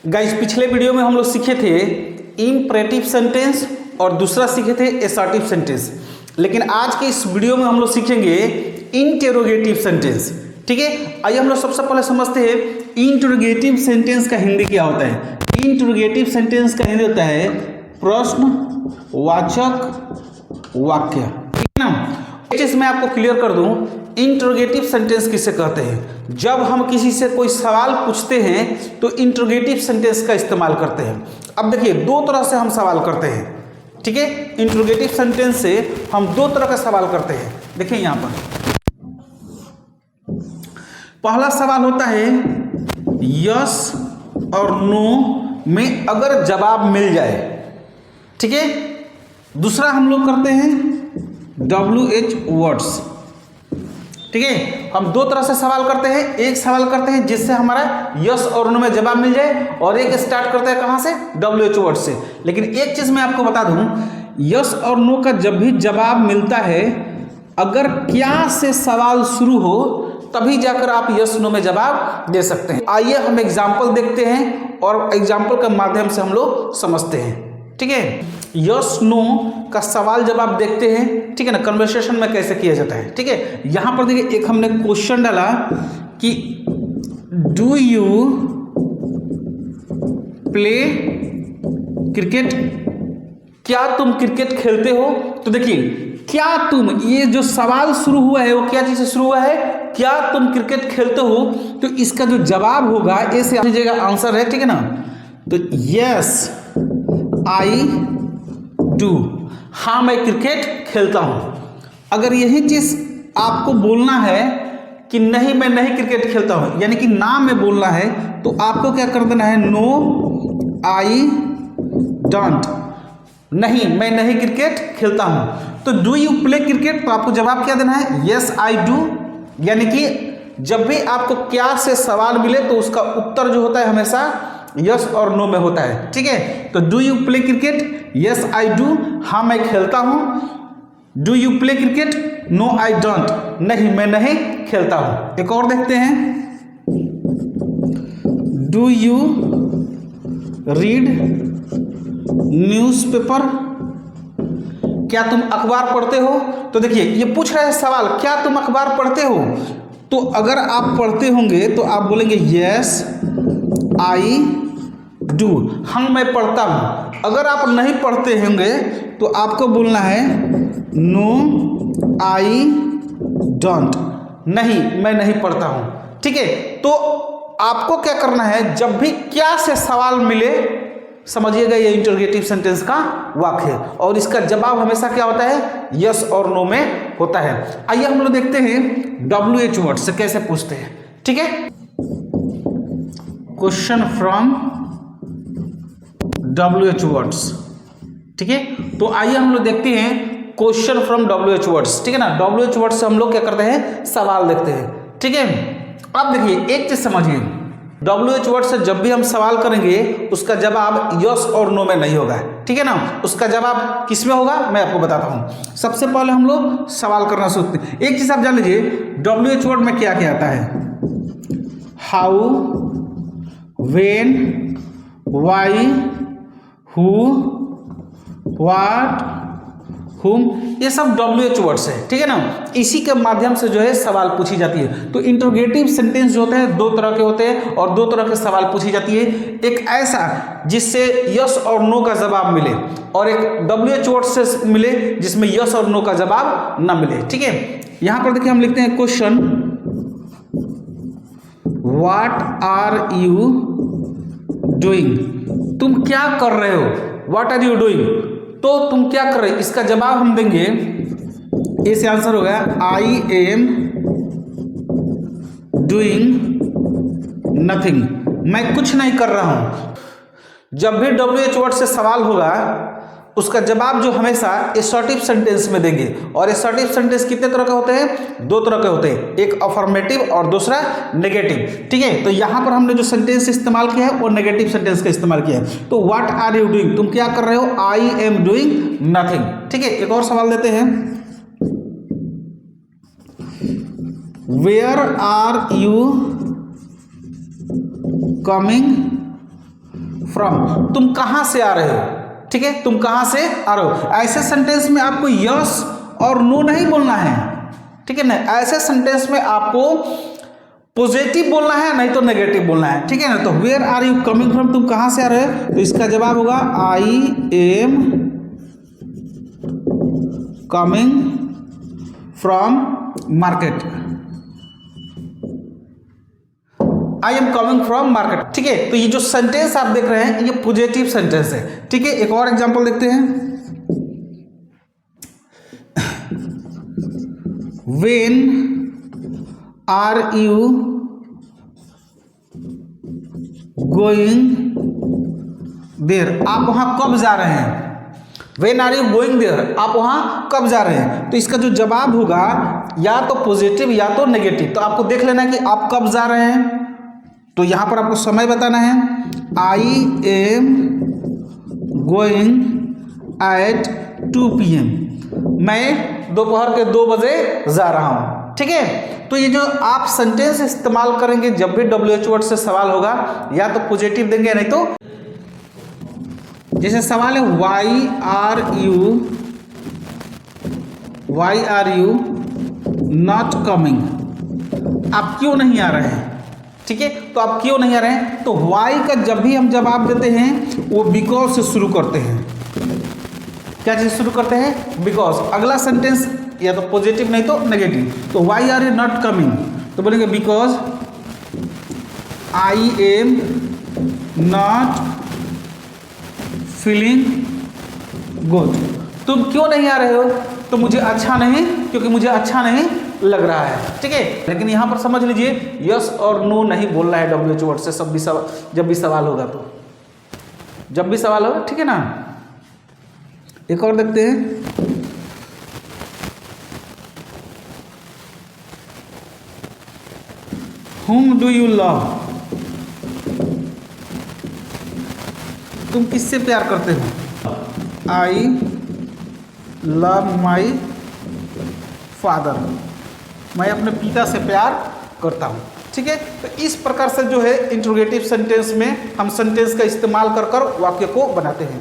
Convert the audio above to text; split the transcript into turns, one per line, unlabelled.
Guys पिछले video में हम लोग सीखे थे इम्परेटिव सेंटेंस और दूसरा सीखे थे एसर्टिव सेंटेंस, लेकिन आज के इस वीडियो में हम लोग सीखेंगे इंटेरोगेटिव सेंटेंस। ठीक है, आइए हम लोग सबसे पहले समझते हैं इंटेरोगेटिव सेंटेंस का हिंदी क्या होता है। इंटेरोगेटिव सेंटेंस का हिंदी होता है प्रश्नवाचक वाक्य। ठीक है ना, एक चीज मैं आपको क्लियर कर दूं, इंटेरोगेटिव सेंटेंस किसे कहते हैं। जब हम किसी से कोई सवाल पूछते हैं तो इंटेरोगेटिव सेंटेंस का इस्तेमाल करते हैं। अब देखिए दो तरह से हम सवाल करते हैं। ठीक है, इंटेरोगेटिव सेंटेंस से हम दो तरह का सवाल करते हैं। देखिए यहां पर पहला सवाल होता है यस और नो में अगर जवाब मिल जाए। ठीक है, दूसरा हम लोग करते हैं WH वर्ड्स। ठीक है, हम दो तरह से सवाल करते हैं। एक सवाल करते हैं जिससे हमारा यस और नो में जवाब मिल जाए, और एक स्टार्ट करते हैं कहां से, WH वर्ड से। लेकिन एक चीज मैं आपको बता दूं, यस और नो का जब भी जवाब मिलता है, अगर क्या से सवाल शुरू हो तभी जाकर आप यस नो में जवाब दे सकते हैं। आइए हम एग्जाम्पल देखते हैं और एग्जाम्पल के माध्यम से हम लोग समझते हैं। ठीक है, यस नो का सवाल जवाब देखते हैं। ठीक है ना, कन्वर्सेशन में कैसे किया जाता है। ठीक है, यहां पर देखिए एक हमने क्वेश्चन डाला कि डू यू प्ले क्रिकेट, क्या तुम क्रिकेट खेलते हो। तो देखिए क्या तुम, ये जो सवाल शुरू हुआ है वो क्या चीज से शुरू हुआ है, क्या तुम क्रिकेट खेलते हो। तो इसका जो जवाब होगा ए से लीजिएगा आंसर है। ठीक है ना, तो यस आई डू, हाँ मैं क्रिकेट खेलता हूं। अगर यही चीज आपको बोलना है कि नहीं मैं नहीं क्रिकेट खेलता हूं, यानी कि ना में बोलना है, तो आपको क्या कर देना है, नो आई डोंट, नहीं मैं नहीं क्रिकेट खेलता हूं। तो डू यू प्ले क्रिकेट, तो आपको जवाब क्या देना है, यस आई डू। यानी कि जब भी आपको क्या से सवाल मिले तो उसका उत्तर जो होता है हमेशा यस और नो में होता है। ठीक है, तो do you play cricket, yes I do, हाँ मैं खेलता हूं। Do you play cricket, no I don't, नहीं मैं नहीं खेलता हूं। एक और देखते हैं, डू यू रीड न्यूज़पेपर, क्या तुम अखबार पढ़ते हो। तो देखिए ये पूछ रहा है सवाल, क्या तुम अखबार पढ़ते हो। तो अगर आप पढ़ते होंगे तो आप बोलेंगे यस आई डू, हाँ मैं पढ़ता हूं। अगर आप नहीं पढ़ते होंगे तो आपको बोलना है नो आई डोंट, नहीं मैं नहीं पढ़ता हूं। ठीक है, तो आपको क्या करना है, जब भी क्या से सवाल मिले समझिएगा ये इंटरोगेटिव सेंटेंस का वाक्य है, और इसका जवाब हमेशा क्या होता है, यस और नो में होता है। आइए हम लोग देखते हैं WH वर्ड से कैसे पूछते हैं। ठीक है, क्वेश्चन फ्रॉम WH वर्ड्स। ठीक है, तो आइए हम लोग देखते हैं क्वेश्चन फ्रॉम WH वर्ड्स। ठीक है ना, WH वर्ड से हम लोग क्या करते हैं, सवाल देखते हैं। ठीक है, अब देखिए एक चीज समझिए, WH वर्ड से जब भी हम सवाल करेंगे उसका जवाब यस और नो में नहीं होगा। ठीक है ना, उसका जवाब किस में होगा मैं आपको बताता हूं। सबसे पहले हम लोग सवाल करना सोचते हैं। एक चीज आप जान लीजिए, WH वर्ड में क्या क्या आता है, how, when, why, who, what, हुम, ये सब WH वर्ड्स है। ठीक है ना, इसी के माध्यम से जो है सवाल पूछी जाती है। तो इंटरोगेटिव सेंटेंस जो होते हैं दो तरह के होते हैं और दो तरह के सवाल पूछी जाती है। एक ऐसा जिससे यस और नो का जवाब मिले, और एक WH वर्ड से मिले जिसमें यस और नो का जवाब ना मिले। ठीक है, यहां पर देखिए हम लिखते हैं question, what are you doing, तुम क्या कर रहे हो। व्हाट आर यू डूइंग, तो तुम क्या कर रहे हो, इसका जवाब हम देंगे, ए से आंसर हो गया आई एम डूइंग नथिंग, मैं कुछ नहीं कर रहा हूं। जब भी WH वर्ड से सवाल होगा उसका जवाब जो हमेशा एसर्टिव सेंटेंस में देंगे। और एसर्टिव सेंटेंस कितने तरह के होते हैं, दो तरह के होते हैं, एक अफर्मेटिव और दूसरा नेगेटिव। ठीक है, तो यहां पर हमने जो सेंटेंस इस्तेमाल किया है वो नेगेटिव सेंटेंस का इस्तेमाल किया है। तो व्हाट आर यू डूइंग, तुम क्या कर रहे हो, आई एम डूइंग नथिंग। ठीक है, एक और सवाल देते हैं, where are you coming from, तुम कहाँ से आ रहे हो, ठीक है, तुम कहाँ से आ रहे हो। ऐसे सेंटेंस में आपको यस और नो नहीं बोलना है, ठीक है ना। ऐसे सेंटेंस में आपको पॉजिटिव बोलना है, नहीं तो नेगेटिव बोलना है, ठीक है ना। तो where are you coming from, तुम कहाँ से आ रहे हो, तो इसका जवाब होगा I am coming from market, I am coming from market, ठीक है। तो ये जो सेंटेंस आप देख रहे हैं ये पॉजिटिव सेंटेंस है, ठीक है। एक और एग्जांपल देखते हैं। When are you going there, आप वहां कब जा रहे हैं। When are you going there, आप वहां कब जा रहे हैं। तो इसका जो जवाब होगा या तो पॉजिटिव या तो नेगेटिव। तो आपको देख लेना कि आप कब जा रहे हैं, तो यहां पर आपको समय बताना है। I am going at 2 PM, मैं दोपहर के 2 बजे जा रहा हूं, ठीक है। तो ये जो आप सेंटेंस इस्तेमाल करेंगे जब भी WH वर्ड से सवाल होगा, या तो पॉजिटिव देंगे, नहीं तो जैसे सवाल है why are you not coming, आप क्यों नहीं आ रहे हैं, ठीक है। तो आप क्यों नहीं आ रहे हैं, तो वाई का जब भी हम जवाब देते हैं वो बिकॉज से शुरू करते हैं। क्या चीज शुरू करते हैं, बिकॉज। अगला सेंटेंस या तो पॉजिटिव नहीं तो नेगेटिव। तो why are you not coming, तो बोलेंगे because I am not feeling good, तुम क्यों नहीं आ रहे हो, तो मुझे अच्छा नहीं, क्योंकि मुझे अच्छा नहीं लग रहा है, ठीक है। लेकिन यहां पर समझ लीजिए यस और नो नहीं बोलना है WH वर्ड से जब भी सवाल होगा, तो जब भी सवाल होगा, ठीक है ना। एक और देखते हैं। Whom do you love, तुम किससे प्यार करते हो। आई लव माई फादर, मैं अपने पिता से प्यार करता हूँ, ठीक है। तो इस प्रकार से जो है इंट्रोगेटिव सेंटेंस में हम सेंटेंस का इस्तेमाल कर वाक्य को बनाते हैं।